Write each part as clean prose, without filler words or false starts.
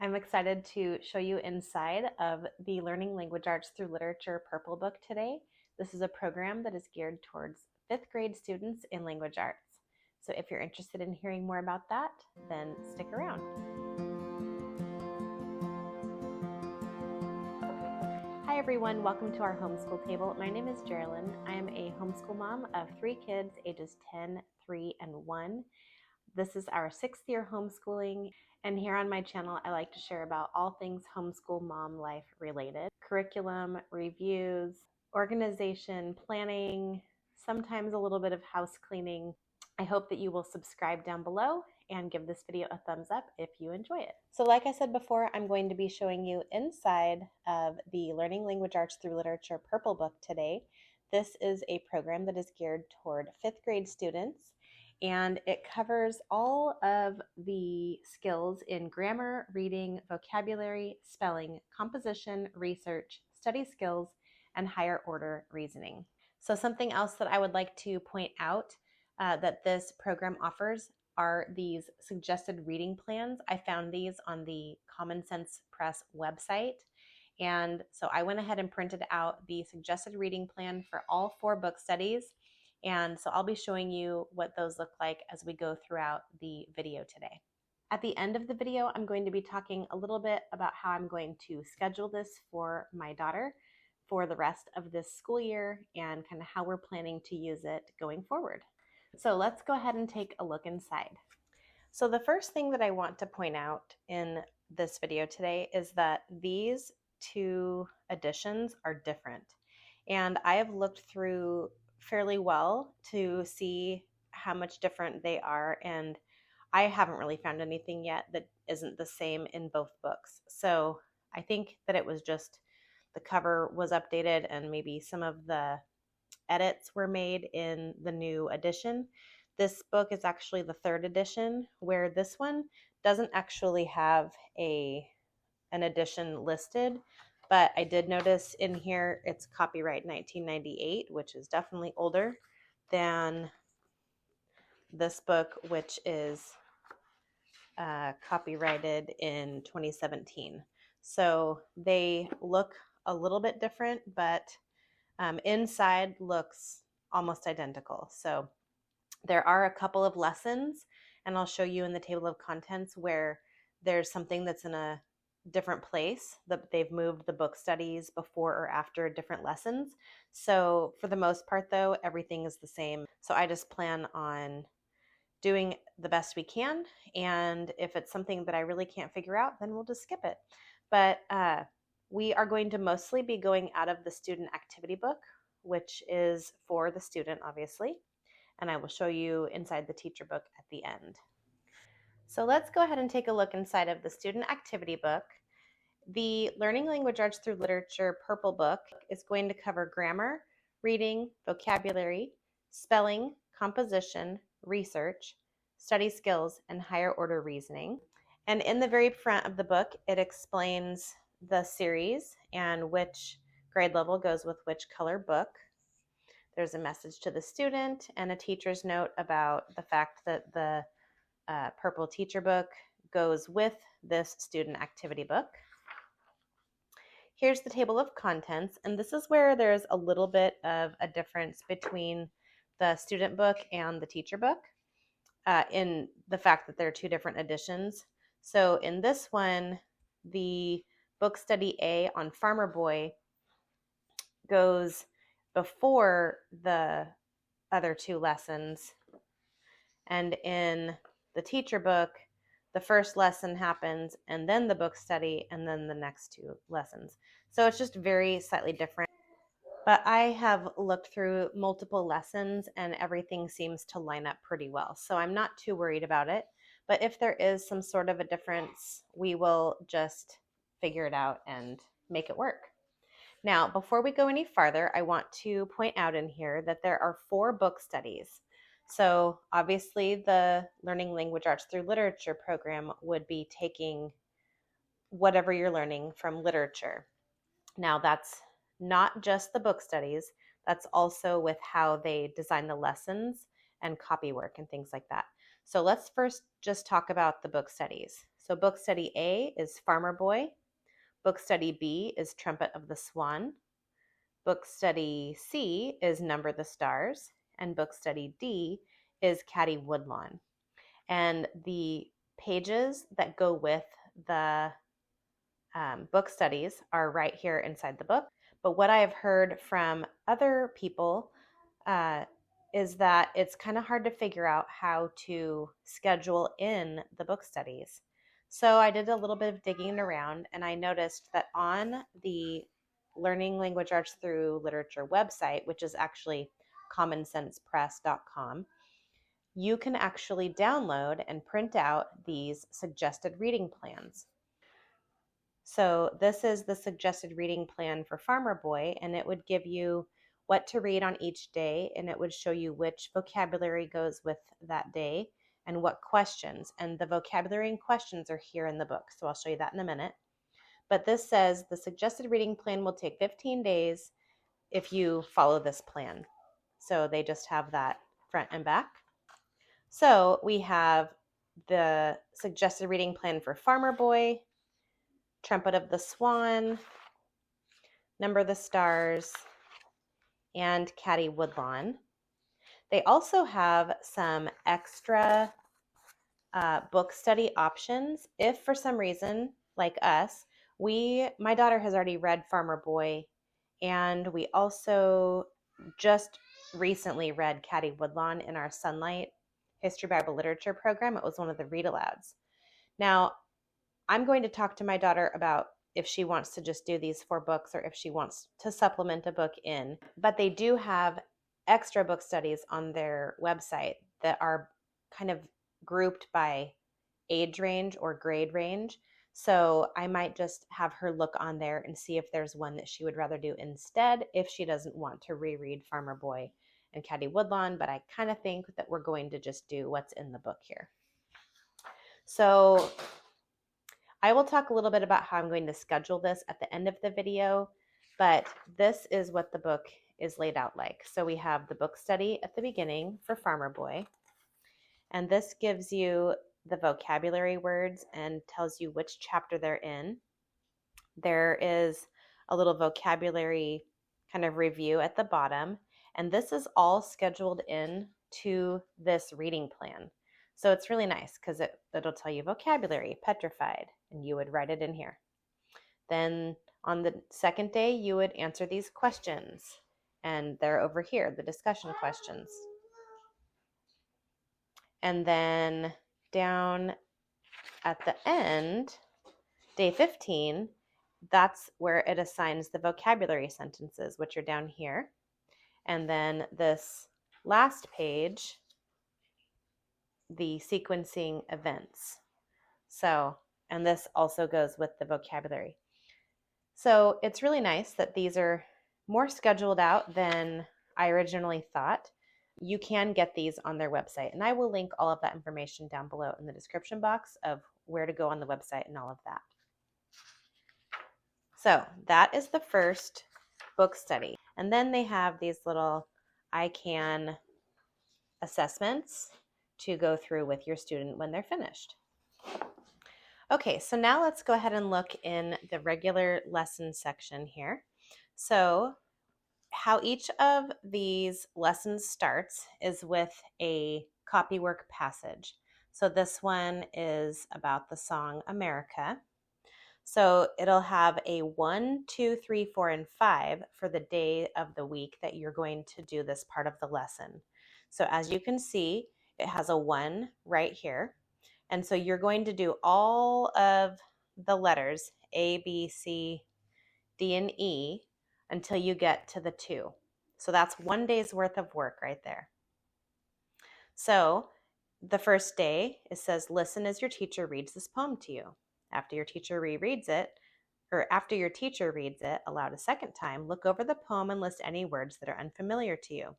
I'm excited to show you inside of the Learning Language Arts Through Literature Purple Book today. This is a program that is geared towards 5th grade students in language arts. So if you're interested in hearing more about that, then stick around. Hi everyone, welcome to our homeschool table. My name is Jerilyn. I am a homeschool mom of 3 kids ages 10, 3, and 1. This is our 6th year homeschooling, and here on my channel I like to share about all things homeschool mom life related. Curriculum, reviews, organization, planning, sometimes a little bit of house cleaning. I hope that you will subscribe down below and give this video a thumbs up if you enjoy it. So like I said before, I'm going to be showing you inside of the Learning Language Arts Through Literature Purple Book today. This is a program that is geared toward 5th grade students, and it covers all of the skills in grammar, reading, vocabulary, spelling, composition, research, study skills, and higher order reasoning. So something else that I would like to point out that this program offers are these suggested reading plans. I found these on the Common Sense Press website. And so I went ahead and printed out the suggested reading plan for all 4 book studies. And so I'll be showing you what those look like as we go throughout the video today. At the end of the video, I'm going to be talking a little bit about how I'm going to schedule this for my daughter for the rest of this school year and kind of how we're planning to use it going forward. So let's go ahead and take a look inside. So the first thing that I want to point out in this video today is that these 2 editions are different. And I have looked through fairly well to see how much different they are, and I haven't really found anything yet that isn't the same in both books. So I think that it was just the cover was updated and maybe some of the edits were made in the new edition. This book is actually the 3rd edition, where this one doesn't actually have an edition listed, but I did notice in here it's copyright 1998, which is definitely older than this book, which is copyrighted in 2017. So they look a little bit different, but inside looks almost identical. So there are a couple of lessons, and I'll show you in the table of contents where there's something that's in a different place, that they've moved the book studies before or after different lessons. So for the most part though, everything is the same. So I just plan on doing the best we can, and if it's something that I really can't figure out, then we'll just skip it. But we are going to mostly be going out of the student activity book, which is for the student, obviously, and I will show you inside the teacher book at the end. So let's go ahead and take a look inside of the student activity book. The Learning Language Arts Through Literature Purple Book is going to cover grammar, reading, vocabulary, spelling, composition, research, study skills, and higher order reasoning. And in the very front of the book, it explains the series and which grade level goes with which color book. There's a message to the student and a teacher's note about the fact that the purple teacher book goes with this student activity book. Here's the table of contents, and this is where there's a little bit of a difference between the student book and the teacher book in the fact that there are 2 different editions. So in this one, the book study A on Farmer Boy goes before the other 2 lessons, and in the teacher book, the first lesson happens and then the book study and then the next 2 lessons. So it's just very slightly different. But I have looked through multiple lessons and everything seems to line up pretty well. So I'm not too worried about it. But if there is some sort of a difference, we will just figure it out and make it work. Now, before we go any farther, I want to point out in here that there are 4 book studies. So obviously the Learning Language Arts Through Literature program would be taking whatever you're learning from literature. Now that's not just the book studies, that's also with how they design the lessons and copy work and things like that. So let's first just talk about the book studies. So book study A is Farmer Boy. Book study B is Trumpet of the Swan. Book study C is Number the Stars. And book study D is Caddy Woodlawn. And the pages that go with the book studies are right here inside the book. But what I have heard from other people is that it's kind of hard to figure out how to schedule in the book studies. So I did a little bit of digging around, and I noticed that on the Learning Language Arts Through Literature website, which is actually commonsensepress.com, you can actually download and print out these suggested reading plans. So this is the suggested reading plan for Farmer Boy, and it would give you what to read on each day, and it would show you which vocabulary goes with that day and what questions. And the vocabulary and questions are here in the book, so I'll show you that in a minute. But this says the suggested reading plan will take 15 days if you follow this plan. So they just have that front and back. So we have the suggested reading plan for Farmer Boy, Trumpet of the Swan, Number the Stars, and Caddy Woodlawn. They also have some extra book study options. If for some reason, like us, my daughter has already read Farmer Boy, and we also just recently read Caddy Woodlawn in our Sunlight History Bible Literature program. It was one of the read alouds. Now, I'm going to talk to my daughter about if she wants to just do these 4 books or if she wants to supplement a book in. But they do have extra book studies on their website that are kind of grouped by age range or grade range. So I might just have her look on there and see if there's one that she would rather do instead if she doesn't want to reread Farmer Boy and Caddy Woodlawn. But I kind of think that we're going to just do what's in the book here. So I will talk a little bit about how I'm going to schedule this at the end of the video, but this is what the book is laid out like. So we have the book study at the beginning for Farmer Boy, and this gives you the vocabulary words and tells you which chapter they're in. There is a little vocabulary kind of review at the bottom, and this is all scheduled in to this reading plan. So it's really nice because it'll tell you vocabulary, petrified, and you would write it in here. Then on the second day, you would answer these questions, and they're over here, the discussion questions. And then down at the end, day 15, that's where it assigns the vocabulary sentences, which are down here. And then this last page, the sequencing events. So, and this also goes with the vocabulary. So it's really nice that these are more scheduled out than I originally thought. You can get these on their website, and I will link all of that information down below in the description box of where to go on the website and all of that. So that is the first book study. And then they have these little I Can assessments to go through with your student when they're finished. Okay, so now let's go ahead and look in the regular lesson section here. So how each of these lessons starts is with a copywork passage. So this one is about the song America. So it'll have a 1, 2, 3, 4, and 5 for the day of the week that you're going to do this part of the lesson. So as you can see, it has a 1 right here. And so you're going to do all of the letters A, B, C, D, and E until you get to the 2. So that's 1 day's worth of work right there. So the first day, it says, listen as your teacher reads this poem to you. After your teacher reads it aloud a second time, look over the poem and list any words that are unfamiliar to you.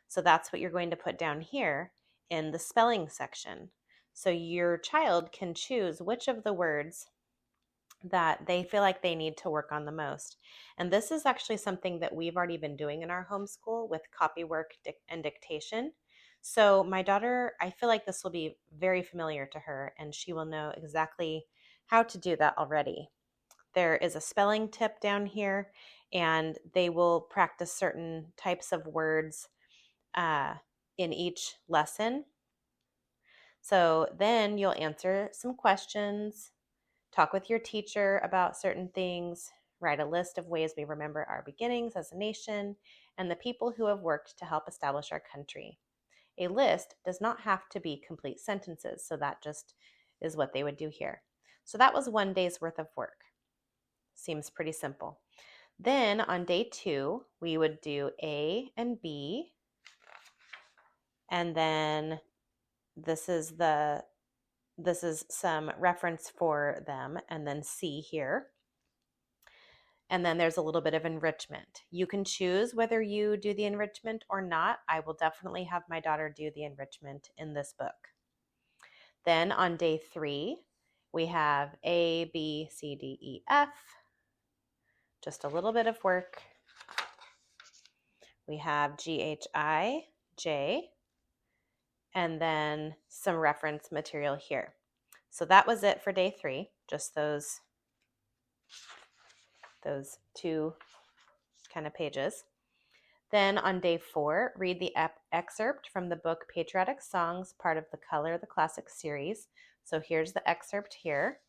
So that's what you're going to put down here in the spelling section. So your child can choose which of the words that they feel like they need to work on the most. And this is actually something that we've already been doing in our homeschool with copywork and dictation. So my daughter, I feel like this will be very familiar to her, and she will know exactly how to do that already. There is a spelling tip down here, and they will practice certain types of words in each lesson. So then you'll answer some questions, talk with your teacher about certain things, write a list of ways we remember our beginnings as a nation and the people who have worked to help establish our country. A list does not have to be complete sentences, so that just is what they would do here. So that was one day's worth of work. Seems pretty simple. Then on day 2, we would do A and B, and then this is some reference for them, and then C here. And then there's a little bit of enrichment. You can choose whether you do the enrichment or not. I will definitely have my daughter do the enrichment in this book. Then on day 3, we have A, B, C, D, E, F. Just a little bit of work. We have G, H, I, J, and then some reference material here. So that was it for day 3, just those 2 kind of pages. Then on day 4, read the excerpt from the book Patriotic Songs, part of the Color the Classic series. So here's the excerpt here.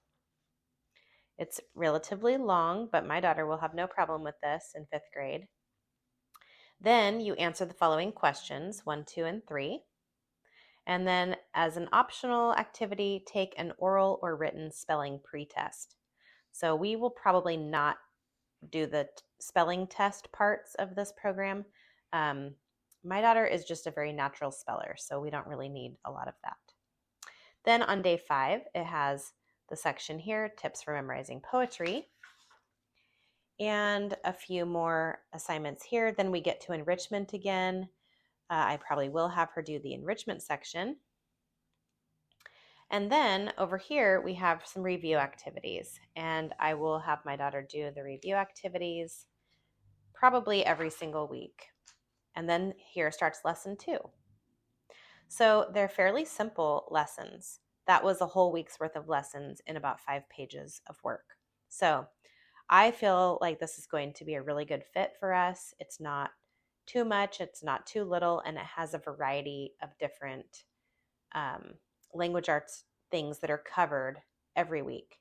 It's relatively long, but my daughter will have no problem with this in 5th grade. Then you answer the following questions, 1, 2, and 3. And then as an optional activity, take an oral or written spelling pretest. So we will probably not do the spelling test parts of this program. My daughter is just a very natural speller, so we don't really need a lot of that. Then on day 5, it has the section here, tips for memorizing poetry, and a few more assignments here. Then we get to enrichment again. I probably will have her do the enrichment section. And then over here, we have some review activities, and I will have my daughter do the review activities probably every single week. And then here starts lesson 2. So they're fairly simple lessons. That was a whole week's worth of lessons in about 5 pages of work. So I feel like this is going to be a really good fit for us. It's not too much, it's not too little, and it has a variety of different language arts things that are covered every week.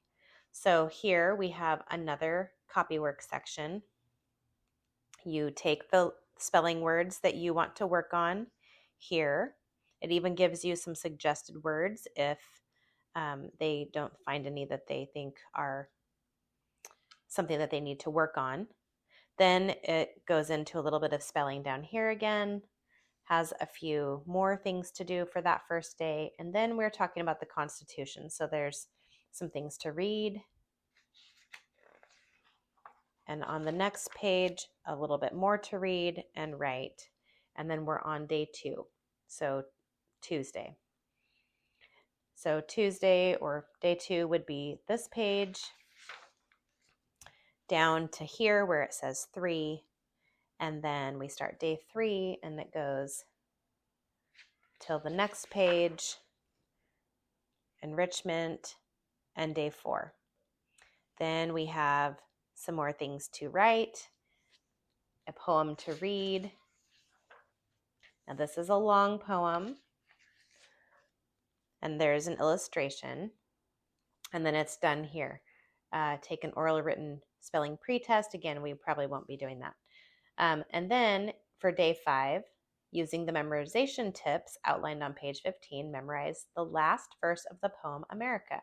So here we have another copywork section. You take the spelling words that you want to work on here. It even gives you some suggested words if they don't find any that they think are something that they need to work on. Then it goes into a little bit of spelling down here again, has a few more things to do for that first day. And then we're talking about the Constitution. So there's some things to read. And on the next page, a little bit more to read and write. And then we're on day 2, so Tuesday. So Tuesday or day 2 would be this page down to here where it says 3. And then we start day 3 and it goes till the next page, enrichment, and day 4. Then we have some more things to write, a poem to read. Now this is a long poem, and there's an illustration, and then it's done here. Take an oral or written spelling pretest. Again, we probably won't be doing that. And then for day 5, using the memorization tips outlined on page 15, memorize the last verse of the poem America.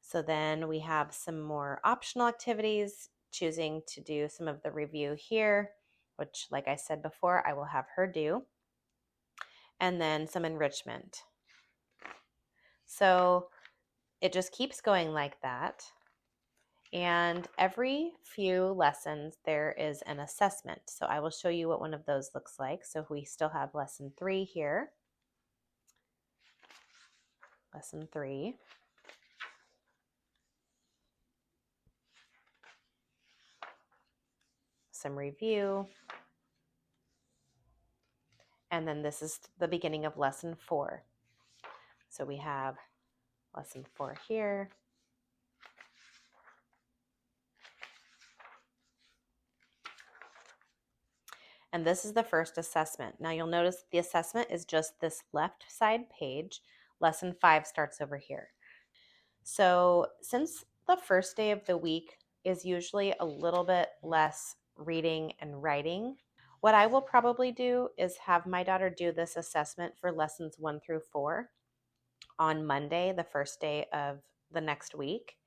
So then we have some more optional activities, choosing to do some of the review here, which, like I said before, I will have her do, and then some enrichment. So it just keeps going like that. And every few lessons, there is an assessment. So I will show you what one of those looks like. So we still have lesson 3 here. Lesson 3. Some review. And then this is the beginning of lesson 4. So we have lesson 4 here. And this is the first assessment. Now you'll notice the assessment is just this left side page. Lesson 5 starts over here. So since the first day of the week is usually a little bit less reading and writing, what I will probably do is have my daughter do this assessment for lessons 1 through 4 on Monday, the first day of the next week,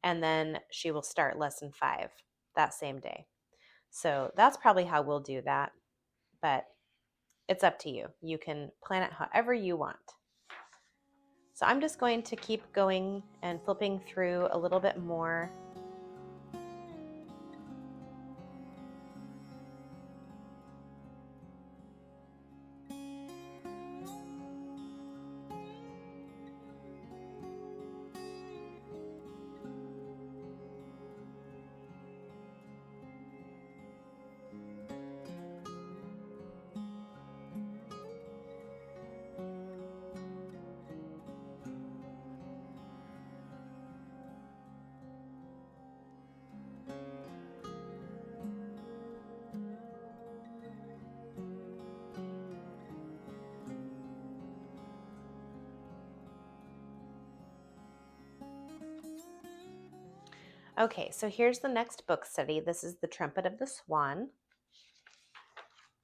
and then she will start lesson 5 that same day. So that's probably how we'll do that, but it's up to you. You can plan it however you want. So I'm just going to keep going and flipping through a little bit more. Okay, so here's the next book study. This is The Trumpet of the Swan.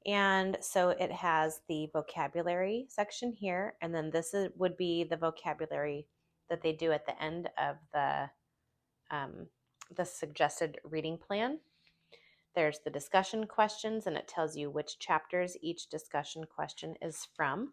And so it has the vocabulary section here, and then would be the vocabulary that they do at the end of the suggested reading plan. There's the discussion questions, and it tells you which chapters each discussion question is from.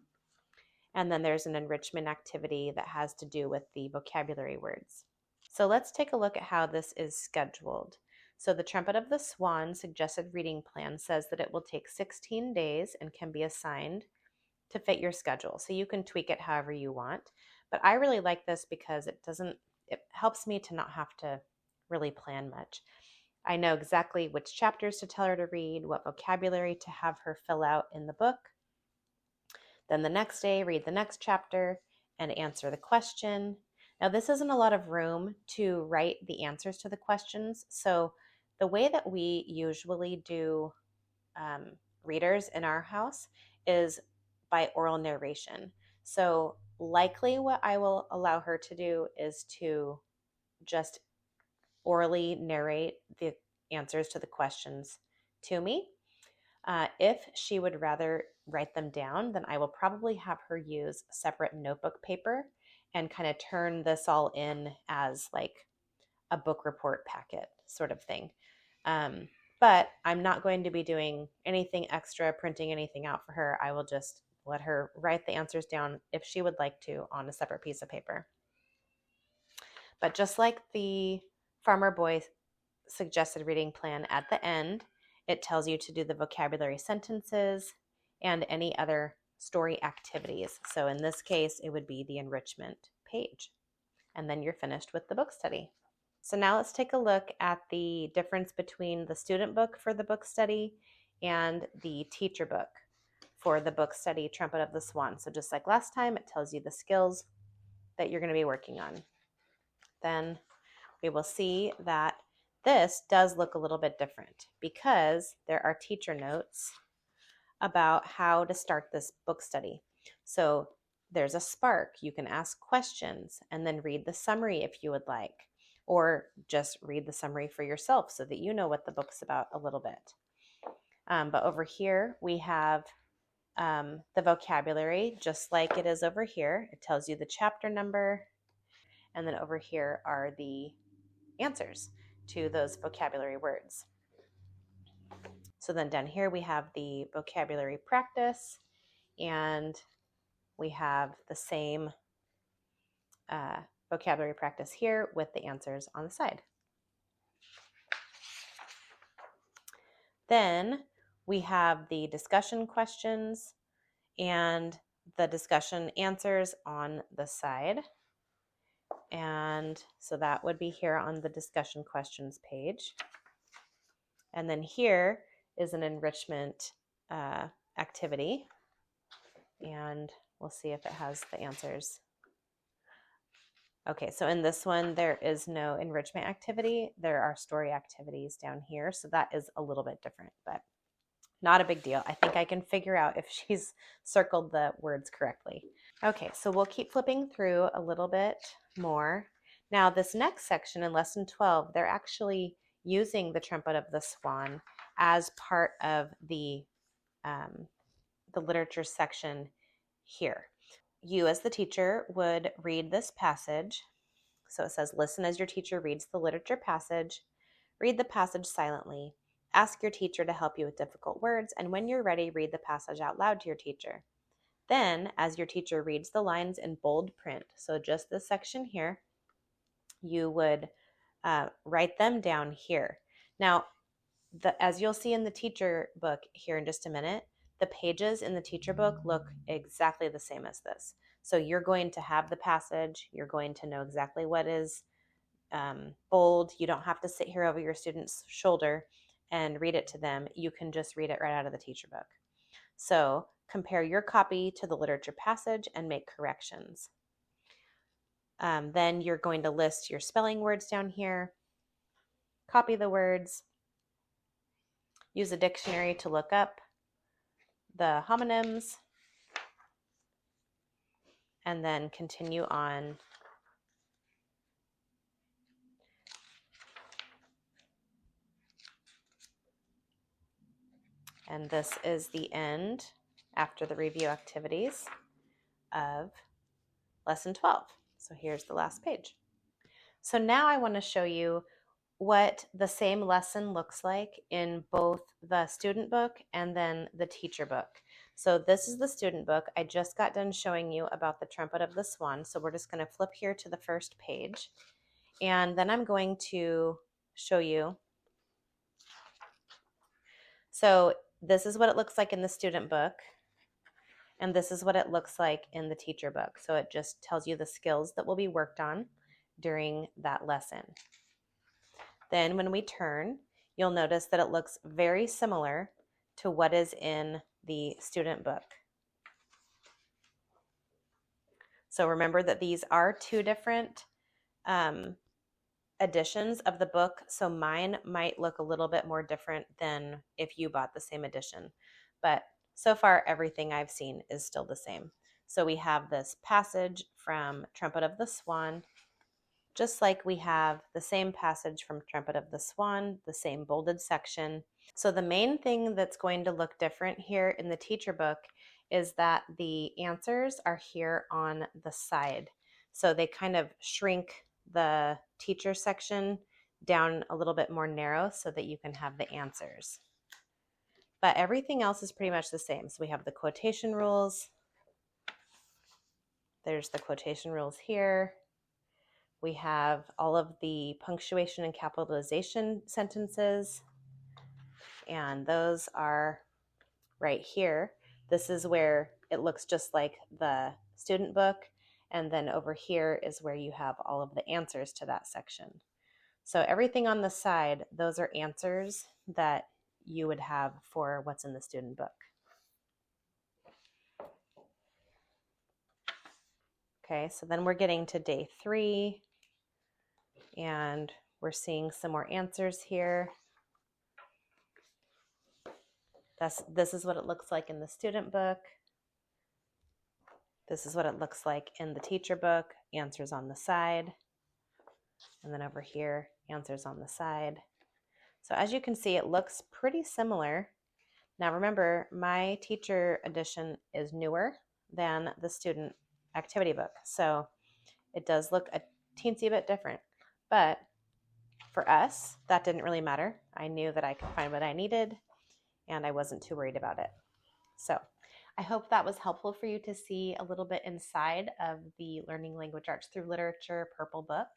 And then there's an enrichment activity that has to do with the vocabulary words. So let's take a look at how this is scheduled. So the Trumpet of the Swan suggested reading plan says that it will take 16 days and can be assigned to fit your schedule. So you can tweak it however you want. But I really like this because it helps me to not have to really plan much. I know exactly which chapters to tell her to read, what vocabulary to have her fill out in the book. Then the next day, read the next chapter and answer the question. Now, this isn't a lot of room to write the answers to the questions. So the way that we usually do readers in our house is by oral narration. So likely what I will allow her to do is to just orally narrate the answers to the questions to me. If she would rather write them down, then I will probably have her use separate notebook paper and kind of turn this all in as like a book report packet sort of thing. But I'm not going to be doing anything extra, printing anything out for her. I will just let her write the answers down if she would like to on a separate piece of paper. But just like the Farmer Boy suggested reading plan at the end, it tells you to do the vocabulary sentences and any other story activities. So in this case, it would be the enrichment page. And then you're finished with the book study. So now let's take a look at the difference between the student book for the book study and the teacher book for the book study, Trumpet of the Swan. So just like last time, it tells you the skills that you're going to be working on. Then we will see that this does look a little bit different because there are teacher notes about how to start this book study. So there's a spark. You can ask questions and then read the summary if you would like, or just read the summary for yourself so that you know what the book's about a little bit. But over here, we have the vocabulary, just like it is over here. It tells you the chapter number, and then over here are the answers to those vocabulary words. So then down here we have the vocabulary practice, and we have the same vocabulary practice here with the answers on the side. Then we have the discussion questions and the discussion answers on the side. And so that would be here on the discussion questions page. And then here is an enrichment activity. and we'll see if it has the answers. Okay, so in this one, there is no enrichment activity. There are story activities down here, so that is a little bit different, but not a big deal. I think I can figure out if she's circled the words correctly. Okay, so we'll keep flipping through a little bit more. Now, this next section in lesson 12, they're actually using the trumpet of the swan as part of the literature section here. You, as the teacher, would read this passage. So it says, listen as your teacher reads the literature passage. Read the passage silently. Ask your teacher to help you with difficult words, and when you're ready, read the passage out loud to your teacher. Then, as your teacher reads the lines in bold print, so just this section here, you would write them down here. Now, as you'll see in the teacher book here in just a minute, the pages in the teacher book look exactly the same as this. So you're going to have the passage. You're going to know exactly what is bold. You don't have to sit here over your student's shoulder and read it to them. You can just read it right out of the teacher book. So compare your copy to the literature passage and make corrections. Then you're going to list your spelling words down here, copy the words, use a dictionary to look up the homonyms, and then continue on. And this is the end, after the review activities, of lesson 12. So here's the last page. So now I want to show you what the same lesson looks like in both the student book and then the teacher book. So this is the student book. I just got done showing you about the trumpet of the swan. So we're just going to flip here to the first page. And then I'm going to show you. So this is what it looks like in the student book. And this is what it looks like in the teacher book. So it just tells you the skills that will be worked on during that lesson. Then when we turn, you'll notice that it looks very similar to what is in the student book. So remember that these are two different editions of the book. So mine might look a little bit more different than if you bought the same edition. But so far, everything I've seen is still the same. So we have this passage from Trumpet of the Swan, just like we have the same passage from Trumpet of the Swan, the same bolded section. So the main thing that's going to look different here in the teacher book is that the answers are here on the side. So they kind of shrink the teacher section down a little bit more narrow so that you can have the answers. But everything else is pretty much the same. So we have the quotation rules. There's the quotation rules here. We have all of the punctuation and capitalization sentences, and those are right here. This is where it looks just like the student book, and then over here is where you have all of the answers to that section. So everything on the side, those are answers that you would have for what's in the student book. Okay, so then we're getting to day 3, and we're seeing some more answers here. This is what it looks like in the student book. This is what it looks like in the teacher book, answers on the side. And then over here, answers on the side. So as you can see, it looks pretty similar. Now remember, my teacher edition is newer than the student activity book. So it does look a teensy bit different. But for us, that didn't really matter. I knew that I could find what I needed, and I wasn't too worried about it. So I hope that was helpful for you to see a little bit inside of the Learning Language Arts Through Literature Purple Book,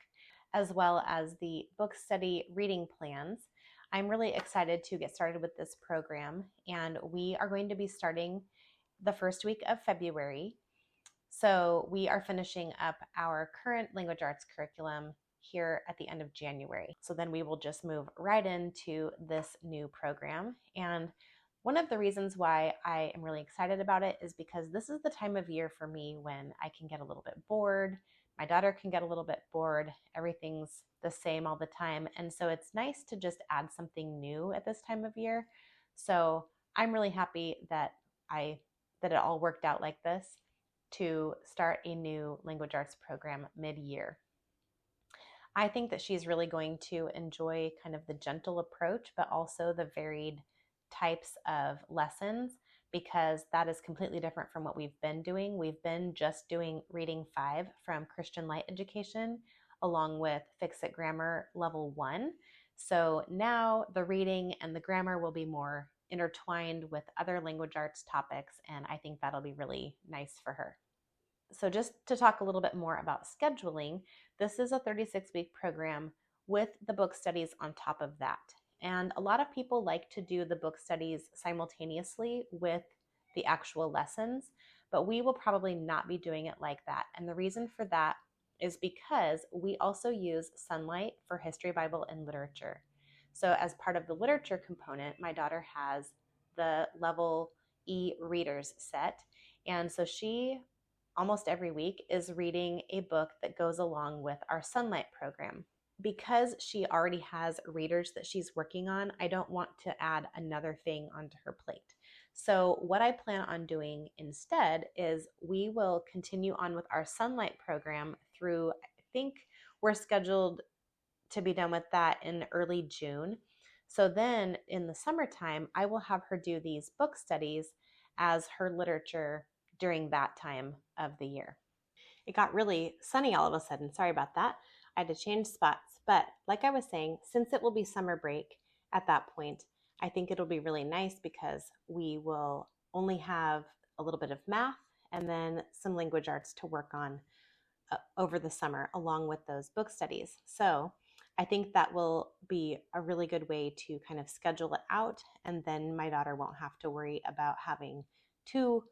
as well as the book study reading plans. I'm really excited to get started with this program, and we are going to be starting the first week of February. So we are finishing up our current language arts curriculum here at the end of January. So then we will just move right into this new program. And One of the reasons why I am really excited about it is because this is the time of year for me when I can get a little bit bored. My daughter can get a little bit bored. Everything's the same all the time. And so it's nice to just add something new at this time of year. So I'm really happy that it all worked out like this to start a new language arts program mid-year. I think that she's really going to enjoy kind of the gentle approach, but also the varied types of lessons, because that is completely different from what we've been doing. We've been just doing reading 5 from Christian Light Education along with Fix It Grammar Level 1. So now the reading and the grammar will be more intertwined with other language arts topics, and I think that'll be really nice for her. So just to talk a little bit more about scheduling, this is a 36-week program with the book studies on top of that. And a lot of people like to do the book studies simultaneously with the actual lessons, but we will probably not be doing it like that. And the reason for that is because we also use Sunlight for History, Bible, and Literature. So as part of the literature component, my daughter has the Level E readers set. And so she almost every week is reading a book that goes along with our Sunlight program. Because she already has readers that she's working on, I don't want to add another thing onto her plate. So what I plan on doing instead is we will continue on with our Sunlight program through, I think we're scheduled to be done with that in early June. So then in the summertime, I will have her do these book studies as her literature during that time of the year. It got really sunny all of a sudden. Sorry about that. I had to change spots. But like I was saying, since it will be summer break at that point, I think it'll be really nice because we will only have a little bit of math and then some language arts to work on over the summer along with those book studies. So I think that will be a really good way to kind of schedule it out, and then my daughter won't have to worry about having 2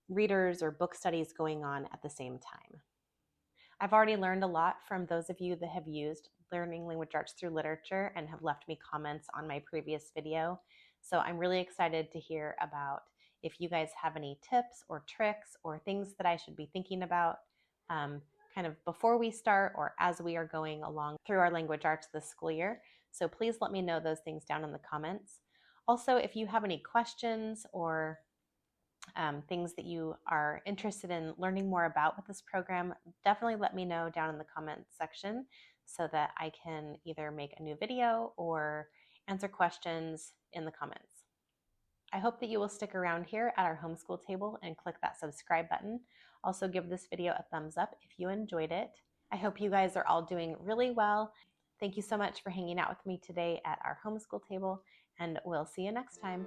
readers or book studies going on at the same time. I've already learned a lot from those of you that have used Learning Language Arts through Literature and have left me comments on my previous video. So I'm really excited to hear about if you guys have any tips or tricks or things that I should be thinking about kind of before we start or as we are going along through our language arts this school year. So please let me know those things down in the comments. Also, if you have any questions or things that you are interested in learning more about with this program, definitely let me know down in the comments section so that I can either make a new video or answer questions in the comments. I hope that you will stick around here at our homeschool table and click that subscribe button. Also give this video a thumbs up if you enjoyed it. I hope you guys are all doing really well. Thank you so much for hanging out with me today at our homeschool table, and we'll see you next time.